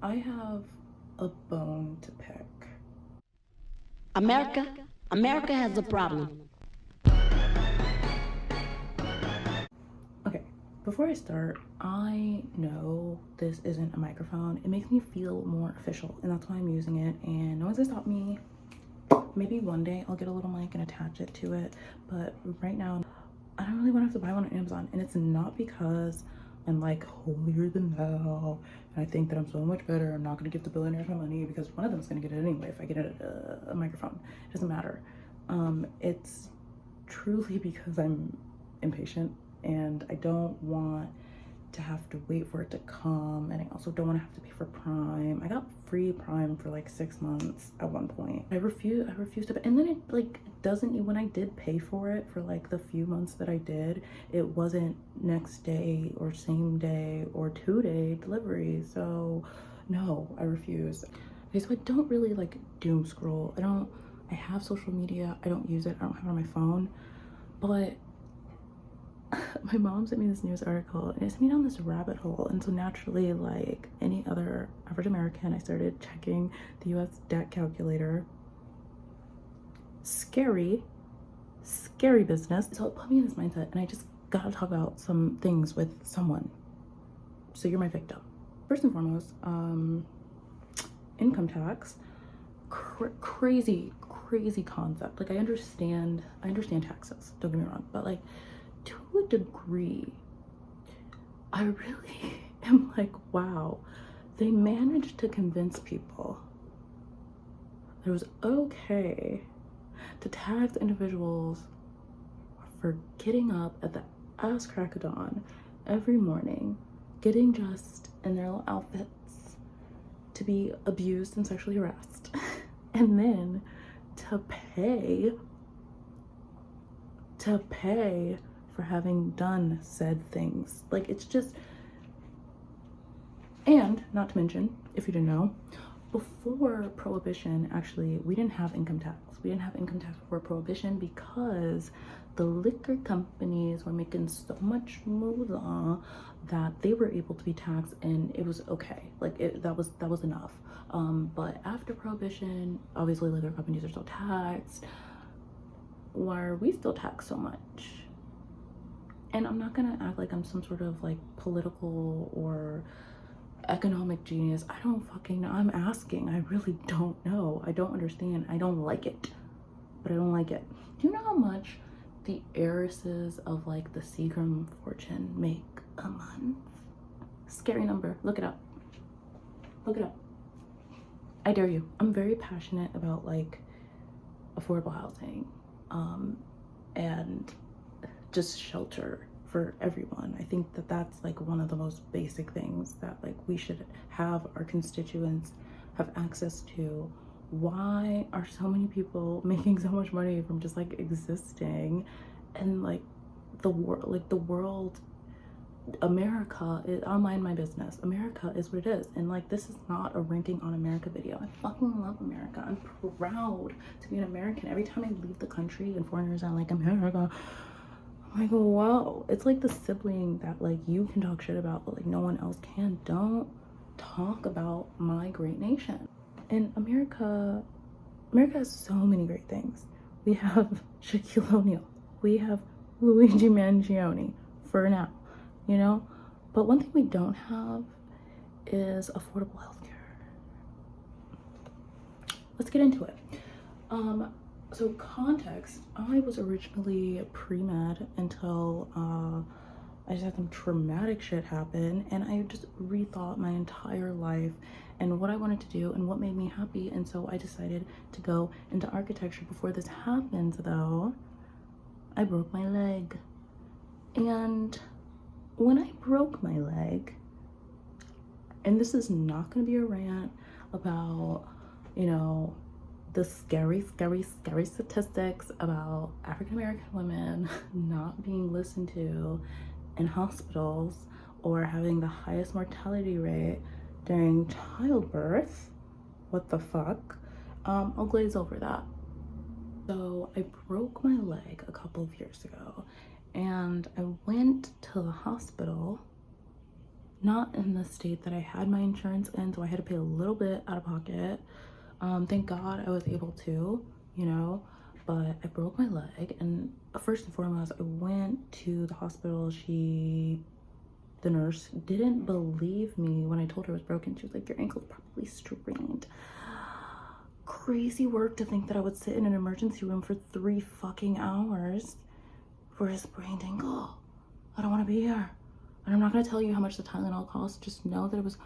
I have a bone to pick. America, America has a problem. Okay, before I start, I know this isn't a microphone. It makes me feel more official, and that's why I'm using it, and no one's gonna stop me. Maybe one day I'll get a little mic and attach it to it, but right now, I don't really want to have to buy one on Amazon, and it's not because I'm like holier than thou, and I think that I'm so much better. I'm not gonna give the billionaires my money because one of them's gonna get it anyway if I get a microphone. It doesn't matter. It's truly because I'm impatient and I don't want to have to wait for it to come, and I also don't want to have to pay for Prime. I got free Prime for like 6 months at one point. I refused to, and then it like doesn't, when I did pay for it for like the few months that I did, it wasn't next day or same day or 2-day delivery. So no, I refuse. Okay, so I don't really like doom scroll. I have social media, I don't use it, I don't have it on my phone, but my mom sent me this news article and it sent me down this rabbit hole, and so naturally, like any other average American, I started checking the US debt calculator. Scary business. So it put me in this mindset, and I just gotta talk about some things with someone. So you're my victim. First and foremost, income tax. Crazy concept. Like I understand taxes, don't get me wrong, but like to a degree, I really am like, wow, they managed to convince people that it was okay to tax individuals for getting up at the ass crack of dawn every morning, getting dressed in their little outfits to be abused and sexually harassed, and then to pay for having done said things. Like it's just, and not to mention, if you didn't know, before Prohibition, actually, we didn't have income tax. We didn't have income tax before Prohibition because the liquor companies were making so much moolah that they were able to be taxed, and it was okay. Like that was enough. But after Prohibition, obviously liquor companies are still taxed. Why are we still taxed so much? And I'm not gonna act like I'm some sort of like political or economic genius. I don't fucking know. I'm asking. I really don't know. I don't understand. I don't like it. But I don't like it. Do you know how much the heiresses of like the Seagram fortune make a month? Scary number. Look it up. Look it up. I dare you. I'm very passionate about like affordable housing and just shelter for everyone. I think that that's like one of the most basic things that like we should have our constituents have access to. Why are so many people making so much money from just like existing, and like the world, America is, I'll mind my business. America is what it is, and like this is not a ranking on America video. I fucking love America. I'm proud to be an American. Every time I leave the country and foreigners are like, America, I'm like, wow. It's like the sibling that like you can talk shit about but like no one else can. Don't talk about my great nation. And America has so many great things. We have Shaquille O'Neal, we have Luigi Mangione for now, you know? But one thing we don't have is affordable healthcare. Let's get into it. So context, I was originally pre-med until I just had some traumatic shit happen, and I just rethought my entire life and what I wanted to do and what made me happy, and so I decided to go into architecture. Before this happened though, I broke my leg. And when I broke my leg, and this is not going to be a rant about, you know, the scary statistics about African American women not being listened to in hospitals or having the highest mortality rate during childbirth. What the fuck? I'll glaze over that. So I broke my leg a couple of years ago, and I went to the hospital not in the state that I had my insurance in, so I had to pay a little bit out of pocket. Thank God I was able to, you know, but I broke my leg, and first and foremost, I went to the hospital. The nurse didn't believe me when I told her it was broken. She was like, your ankle's probably strained. Crazy work to think that I would sit in an emergency room for 3 fucking hours for a sprained ankle. I don't want to be here. And I'm not going to tell you how much the Tylenol cost. Just know that it was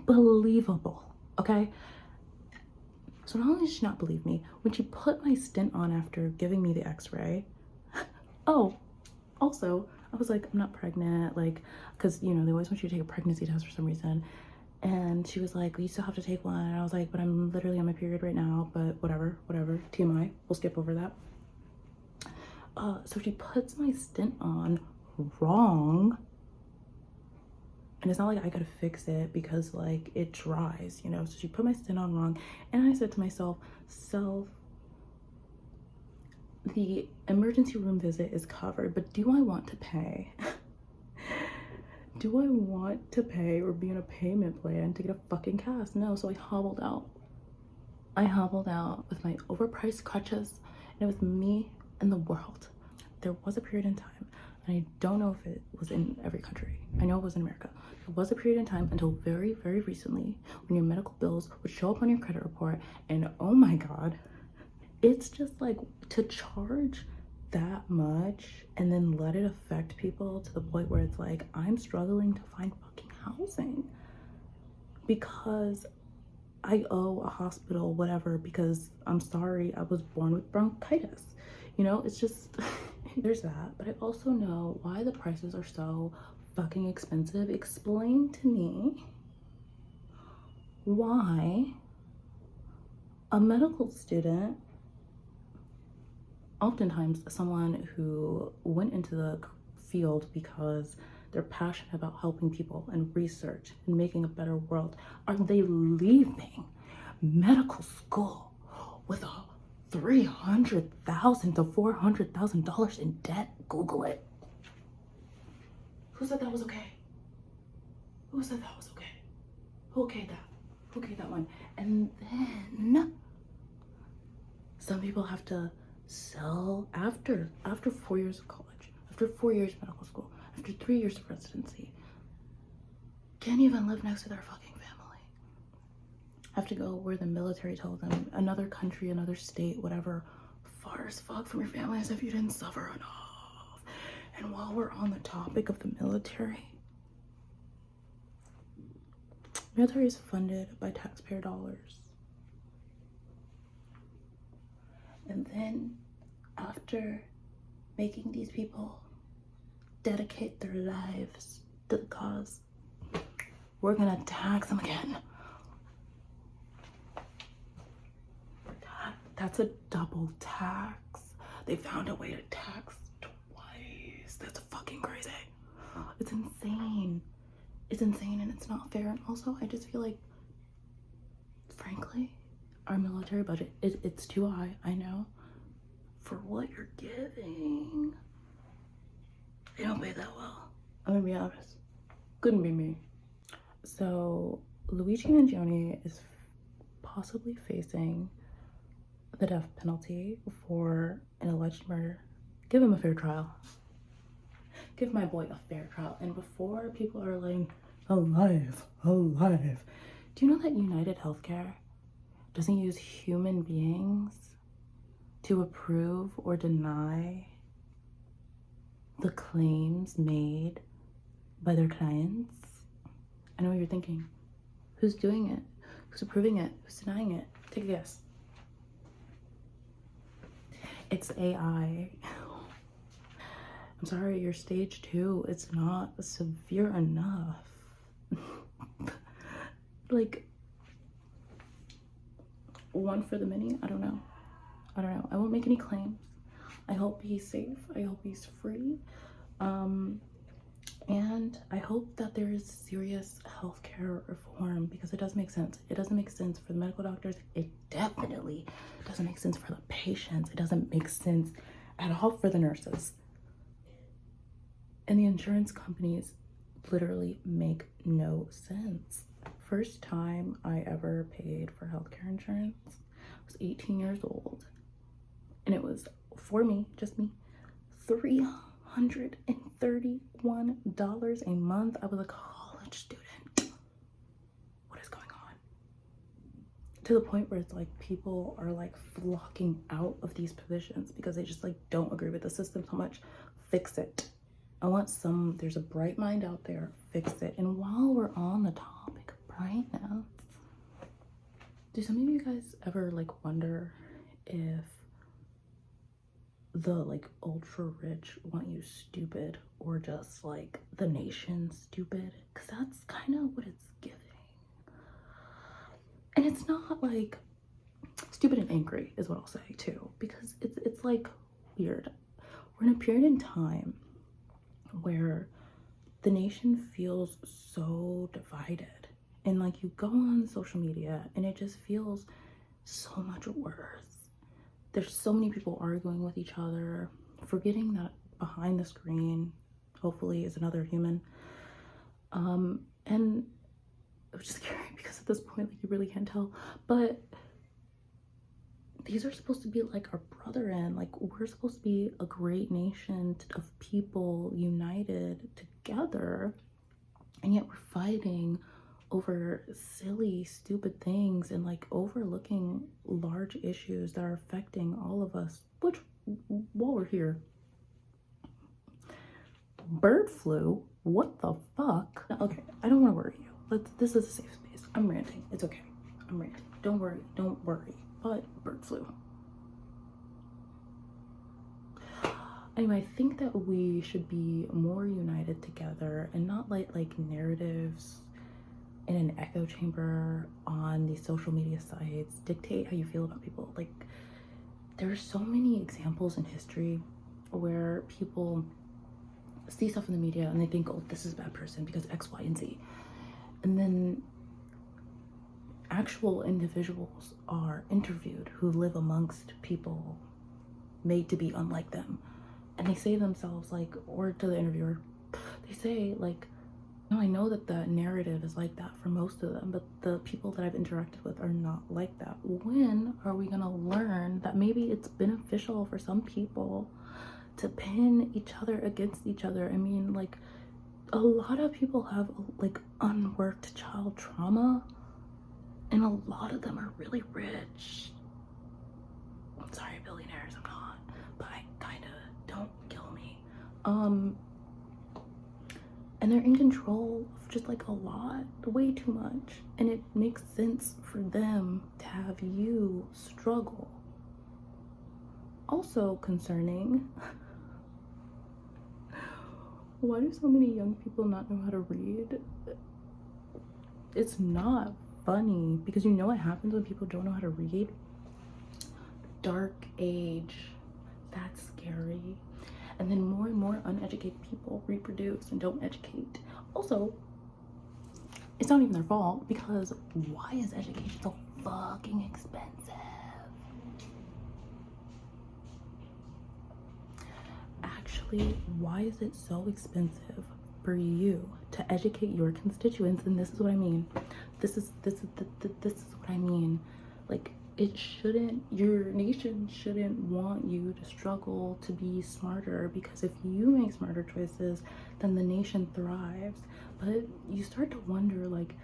unbelievable, okay? So not only did she not believe me, when she put my stent on after giving me the x-ray, oh, also, I was like, I'm not pregnant, like, because, you know, they always want you to take a pregnancy test for some reason. And she was like, well, you still have to take one. And I was like, but I'm literally on my period right now, but whatever, TMI, we'll skip over that. So she puts my stent on wrong. And it's not like I gotta fix it because like it dries, you know? So she put my stent on wrong. And I said to myself, the emergency room visit is covered, but do I want to pay? Do I want to pay or be in a payment plan to get a fucking cast? No, so I hobbled out. I hobbled out with my overpriced crutches, and it was me and the world. There was a period in time, and I don't know if it was in every country. I know it was in America. There was a period in time until very, very recently when your medical bills would show up on your credit report, and oh my God, it's just like to charge that much and then let it affect people to the point where it's like, I'm struggling to find fucking housing because I owe a hospital whatever because I'm sorry, I was born with bronchitis. You know, it's just, there's that. But I also know why the prices are so fucking expensive. Explain to me why a medical student, oftentimes someone who went into the field because they're passionate about helping people and research and making a better world, are they leaving medical school with a $300,000 to $400,000 in debt? Google it. Who said that was okay? Who said that was okay? Who okayed that? Who okayed that one? And then some people have to sell after 4 years of college, after 4 years of medical school, after 3 years of residency. Can't even live next to their fucking family. Have to go where the military told them, another country, another state, whatever, far as fuck from your family as if you didn't suffer enough. And while we're on the topic of the military is funded by taxpayer dollars. And then after making these people dedicate their lives to the cause, we're gonna tax them again. That's a double tax. They found a way to tax twice. That's fucking crazy. It's insane. It's insane and it's not fair. And also, I just feel like, frankly, our military budget, it's too high, I know, for what you're giving. They don't pay that well. I'm gonna be honest. Couldn't be me. So, Luigi Mangione is possibly facing the death penalty for an alleged murder. Give him a fair trial. Give my boy a fair trial. And before people are like, alive, do you know that United Healthcare doesn't use human beings to approve or deny the claims made by their clients? I know what you're thinking. Who's doing it? Who's approving it? Who's denying it? Take a guess. It's AI. I'm sorry, you're stage 2. It's not severe enough. Like, one for the many? I don't know. I won't make any claims. I hope he's safe. I hope he's free. And I hope that there is serious healthcare reform because it does make sense. It doesn't make sense for the medical doctors. It definitely doesn't make sense for the patients. It doesn't make sense at all for the nurses. And the insurance companies literally make no sense. First time I ever paid for healthcare insurance, I was 18 years old, and it was for me, just me, $331 a month. I was a college student. What is going on? To the point where it's like people are like flocking out of these positions because they just like don't agree with the system so much. Fix it. I want there's a bright mind out there, fix it. And while we're on the topic of brightness, do some of you guys ever like wonder if the like ultra rich want you stupid or just like the nation stupid? Because that's kind of what it's giving. And it's not like stupid and angry is what I'll say too, because it's like weird. We're in a period in time where the nation feels so divided, and like you go on social media and it just feels so much worse. There's so many people arguing with each other, forgetting that behind the screen hopefully is another human. And which is scary because at this point like you really can't tell, but these are supposed to be like our brethren. Like we're supposed to be a great nation of people united together, and yet we're fighting over silly stupid things and like overlooking large issues that are affecting all of us. Which, while we're here, bird flu, what the fuck? Okay, I don't want to worry you. This is a safe space. I'm ranting. It's okay. I'm ranting. Don't worry. But bird flu. Anyway, I think that we should be more united together and not let like narratives in an echo chamber on these social media sites dictate how you feel about people. Like there are so many examples in history where people see stuff in the media and they think, oh, this is a bad person because X, Y, and Z. And then actual individuals are interviewed who live amongst people made to be unlike them. And they say to themselves, like, or to the interviewer, they say, like, no, I know that the narrative is like that for most of them, but the people that I've interacted with are not like that. When are we gonna learn that maybe it's beneficial for some people to pin each other against each other? I mean, like, a lot of people have, like, unworked child trauma, and a lot of them are really rich. I'm sorry, billionaires, I'm not, but I kind of, don't kill me. And they're in control of just like a lot, way too much. And it makes sense for them to have you struggle. Also concerning, why do so many young people not know how to read? It's not funny, because you know what happens when people don't know how to read? Dark age. That's scary. And then more and more uneducated people reproduce and don't educate. Also, it's not even their fault, because why is education so fucking expensive? Actually, why is it so expensive for you to educate your constituents? And this is what I mean. This is what I mean. Like, it shouldn't, your nation shouldn't want you to struggle to be smarter, because if you make smarter choices, then the nation thrives. But you start to wonder, like,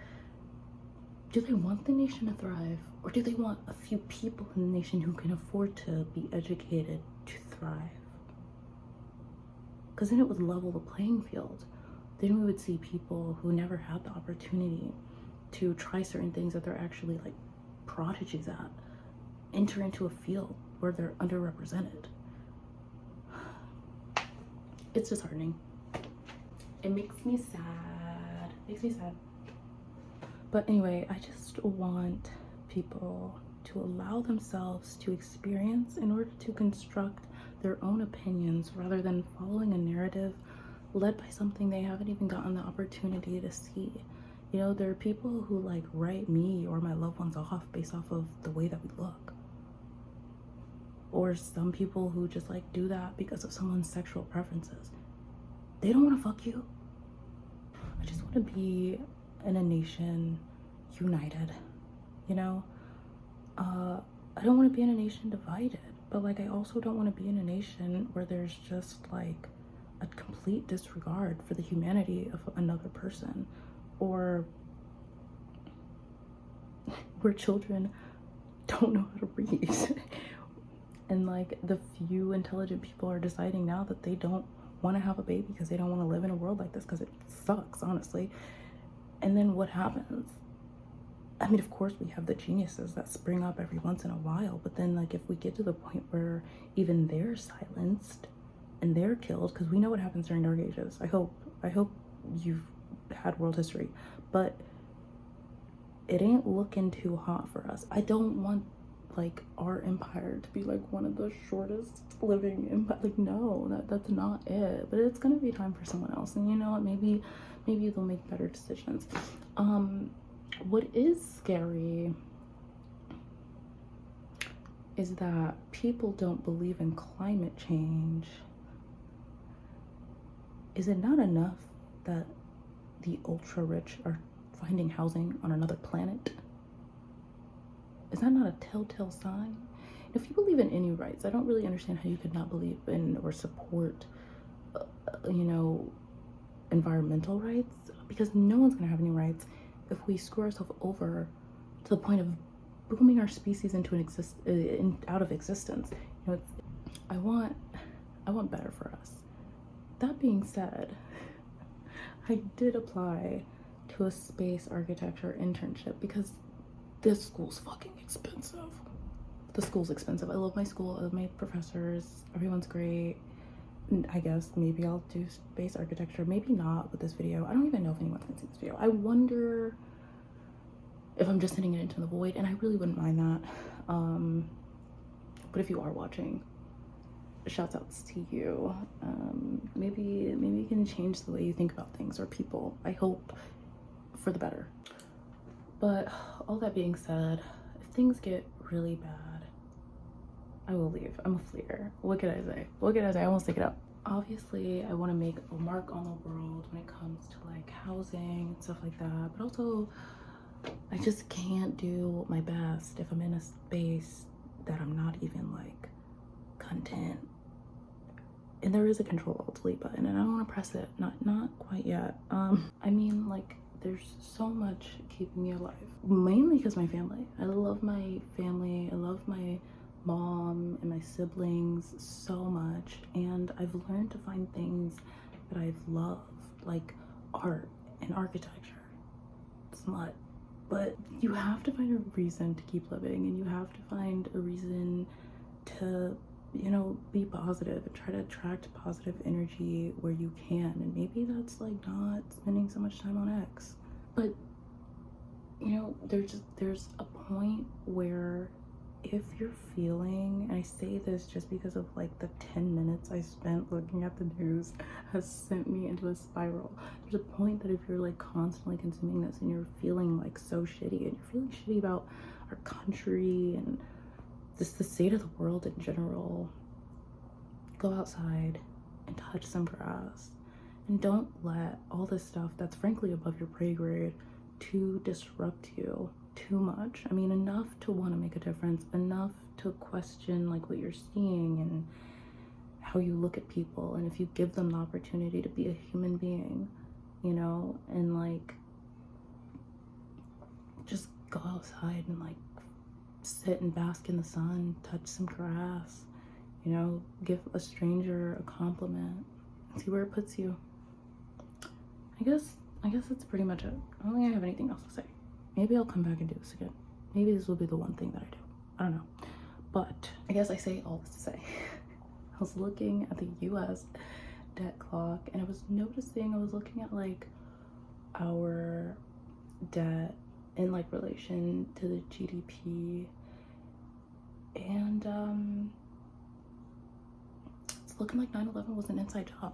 do they want the nation to thrive, or do they want a few people in the nation who can afford to be educated to thrive? Because then it would level the playing field. Then we would see people who never had the opportunity to try certain things that they're actually like prodigies at enter into a field where they're underrepresented. It's disheartening. It makes me sad. But anyway, I just want people to allow themselves to experience in order to construct their own opinions, rather than following a narrative led by something they haven't even gotten the opportunity to see. You know, there are people who like write me or my loved ones off based off of the way that we look. Or some people who just like do that because of someone's sexual preferences. They don't want to fuck you. I just want to be in a nation united, you know? I don't want to be in a nation divided, but like I also don't want to be in a nation where there's just like a complete disregard for the humanity of another person, or where children don't know how to read. And like the few intelligent people are deciding now that they don't want to have a baby because they don't want to live in a world like this, because it sucks, honestly. And then what happens? I mean, of course we have the geniuses that spring up every once in a while, but then like if we get to the point where even they're silenced and they're killed, because we know what happens during dark ages. I hope you've had world history, but it ain't looking too hot for us. I don't want like our empire to be like one of the shortest living empire. Like, no, that's not it. But it's gonna be time for someone else, and you know what, maybe they'll make better decisions. What is scary is that people don't believe in climate change. Is it not enough that the ultra rich are finding housing on another planet? Is that not a telltale sign? If you believe in any rights, I don't really understand how you could not believe in or support, you know, environmental rights, because no one's gonna have any rights if we screw ourselves over to the point of booming our species into out of existence. You know, I want better for us. That being said, I did apply to a space architecture internship because this school's fucking expensive. The school's expensive. I love my school. I love my professors. Everyone's great. I guess maybe I'll do space architecture. Maybe not with this video. I don't even know if anyone's gonna see this video. I wonder if I'm just sending it into the void, and I really wouldn't mind that. But if you are watching, shouts outs to you. Maybe you can change the way you think about things or people. I hope for the better. But all that being said, if things get really bad, I will leave. I'm a fleer. What can I say? What can I say? I won't stick it up. Obviously, I want to make a mark on the world when it comes to like housing and stuff like that. But also, I just can't do my best if I'm in a space that I'm not even like content. And there is a Control-Alt-Delete button, and I don't want to press it. Not quite yet. I mean, like, there's so much keeping me alive. Mainly because my family. I love my family. I love my mom and my siblings so much, and I've learned to find things that I've loved, like art and architecture, smut. But you have to find a reason to keep living, and you have to find a reason to, you know, be positive and try to attract positive energy where you can. And maybe that's like not spending so much time on X, but you know, there's a point where if you're feeling, and I say this just because of like the 10 minutes I spent looking at the news has sent me into a spiral. There's a point that if you're like constantly consuming this and you're feeling like so shitty, and you're feeling shitty about our country and just the state of the world in general, go outside and touch some grass, and don't let all this stuff that's frankly above your pay grade to disrupt you too much. I mean, enough to want to make a difference, enough to question like what you're seeing and how you look at people, and if you give them the opportunity to be a human being, you know, and like just go outside and like sit and bask in the sun, touch some grass, you know, give a stranger a compliment, see where it puts you. I guess that's pretty much it. I don't think I have anything else to say. Maybe I'll come back and do this again. Maybe this will be the one thing that I do. I don't know. But I guess I say all this to say, I was looking at the US debt clock, and I was looking at like our debt in like relation to the GDP, and it's looking like 9/11 was an inside job.